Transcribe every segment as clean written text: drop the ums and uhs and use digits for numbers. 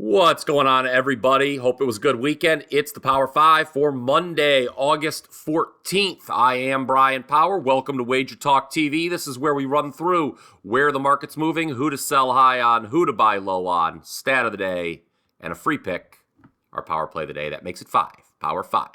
What's going on, everybody? Hope it was a good weekend. It's the Power 5 for Monday, August 14th. I am Bryan Power. Welcome to Wager Talk TV. This is where we run through where the market's moving, who to sell high on, who to buy low on, stat of the day, and a free pick, our power play of the day. That makes it 5, Power 5,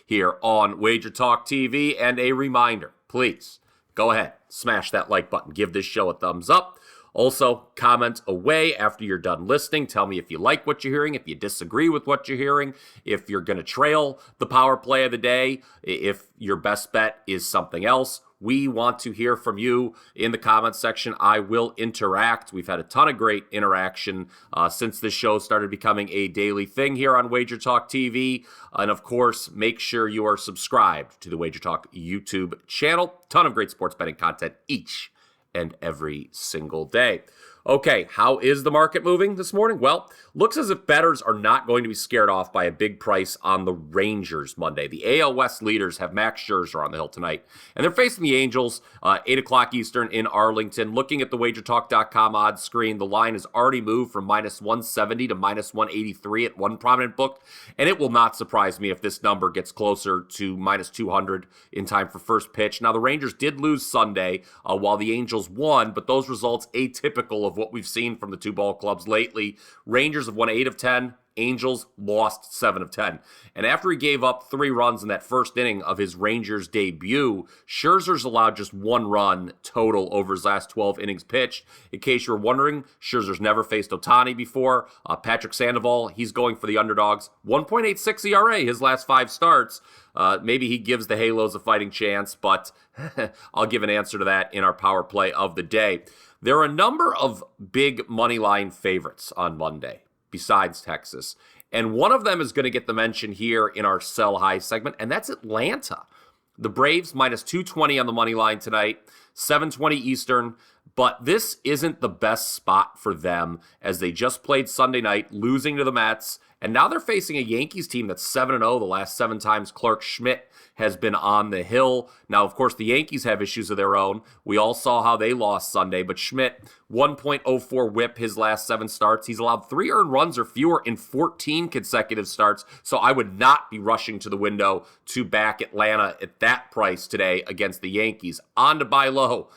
here on Wager Talk TV. And a reminder, please go ahead, smash that like button, give this show a thumbs up. Also, comment away after you're done listening. Tell me if you like what you're hearing, if you disagree with what you're hearing, if you're going to trail the power play of the day, if your best bet is something else. We want to hear from you in the comments section. I will interact. We've had a ton of great interaction since this show started becoming a daily thing here on Wager Talk TV. And of course, make sure you are subscribed to the Wager Talk YouTube channel. Ton of great sports betting content each and every single day. Okay, how is the market moving this morning? Well, looks as if bettors are not going to be scared off by a big price on the Rangers Monday. The AL West leaders have Max Scherzer on the hill tonight, and they're facing the Angels, 8 o'clock Eastern in Arlington. Looking at the wagertalk.com odds screen, the line has already moved from minus 170 to minus 183 at one prominent book, and it will not surprise me if this number gets closer to minus 200 in time for first pitch. Now, the Rangers did lose Sunday while the Angels won, but those results atypical of what we've seen from the two ball clubs lately. Rangers have won 8 of 10. Angels lost 7 of 10. And after he gave up 3 runs in that first inning of his Rangers debut, Scherzer's allowed just 1 run total over his last 12 innings pitched. In case you were wondering, Scherzer's never faced Ohtani before. Patrick Sandoval, he's going for the underdogs. 1.86 ERA his last 5 starts. Maybe he gives the Halos a fighting chance, but I'll give an answer to that in our power play of the day. There are a number of big money line favorites on Monday besides Texas, and one of them is going to get the mention here in our sell high segment, and that's Atlanta. The Braves minus 220 on the money line tonight, 7:20 Eastern, but this isn't the best spot for them as they just played Sunday night, losing to the Mets, and now they're facing a Yankees team that's 7-0 the last 7 times Clark Schmidt has been on the hill. Now, of course, the Yankees have issues of their own. We all saw how they lost Sunday, but Schmidt, 1.04 whip his last 7 starts. He's allowed 3 earned runs or fewer in 14 consecutive starts, so I would not be rushing to the window to back Atlanta at that price today against the Yankees. On to buy low.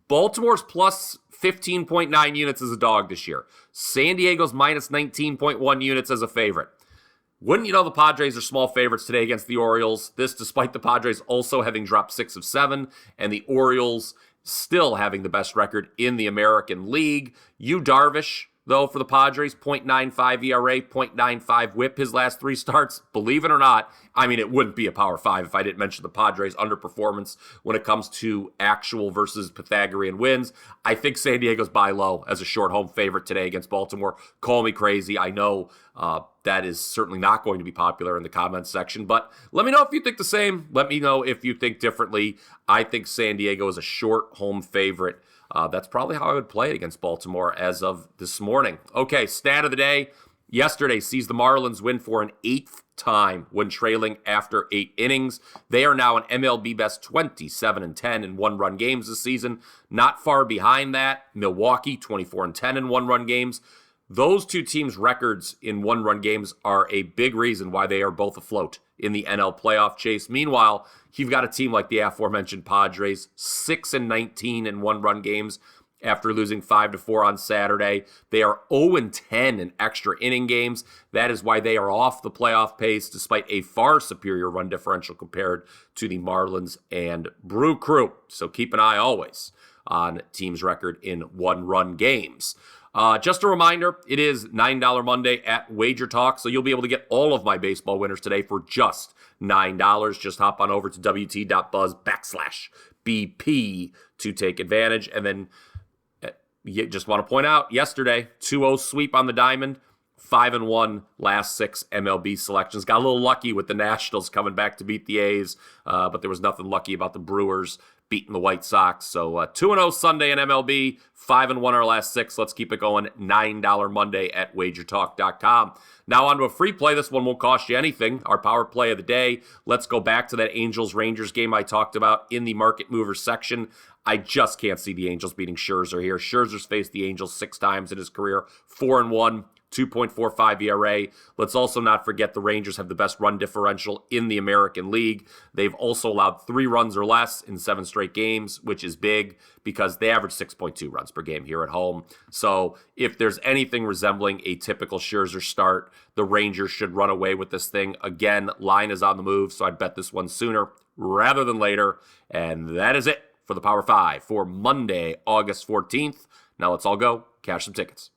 Baltimore's plus 15.9 units as a dog this year. San Diego's minus 19.1 units as a favorite. Wouldn't you know the Padres are small favorites today against the Orioles? This despite the Padres also having dropped 6 of 7 and the Orioles still having the best record in the American League. Yu Darvish, though, for the Padres, 0.95 ERA, 0.95 whip his last 3 starts. Believe it or not, I mean, it wouldn't be a Power 5 if I didn't mention the Padres' underperformance when it comes to actual versus Pythagorean wins. I think San Diego's buy low as a short home favorite today against Baltimore. Call me crazy. I know that is certainly not going to be popular in the comments section, but let me know if you think the same. Let me know if you think differently. I think San Diego is a short home favorite. That's probably how I would play it against Baltimore as of this morning. Okay, stat of the day. Yesterday sees the Marlins win for an 8th time when trailing after 8 innings. They are now an MLB best 27-10 in one-run games this season. Not far behind that, Milwaukee, 24-10 in one-run games. Those two teams' records in one-run games are a big reason why they are both afloat in the NL playoff chase. Meanwhile, you've got a team like the aforementioned Padres, 6-19 in one-run games after losing 5-4 on Saturday. They are 0-10 in extra inning games. That is why they are off the playoff pace despite a far superior run differential compared to the Marlins and Brew Crew. So keep an eye always on teams' record in one-run games. Just a reminder, it is $9 Monday at Wager Talk, so you'll be able to get all of my baseball winners today for just $9. Just hop on over to wt.buzz/BP to take advantage. And then you just want to point out, yesterday, 2-0 sweep on the diamond, 5-1 last 6 MLB selections. Got a little lucky with the Nationals coming back to beat the A's, but there was nothing lucky about the Brewers beating the White Sox. So 2-0 Sunday in MLB, 5-1 our last 6. Let's keep it going. $9 Monday at wagertalk.com. Now on to a free play. This one won't cost you anything. Our power play of the day. Let's go back to that Angels-Rangers game I talked about in the market mover section. I just can't see the Angels beating Scherzer here. Scherzer's faced the Angels 6 times in his career, 4-1. 2.45 ERA. Let's also not forget the Rangers have the best run differential in the American League. They've also allowed 3 runs or less in 7 straight games, which is big because they average 6.2 runs per game here at home. So if there's anything resembling a typical Scherzer start, the Rangers should run away with this thing. Again, line is on the move, so I'd bet this one sooner rather than later. And that is it for the Power 5 for Monday, August 14th. Now let's all go cash some tickets.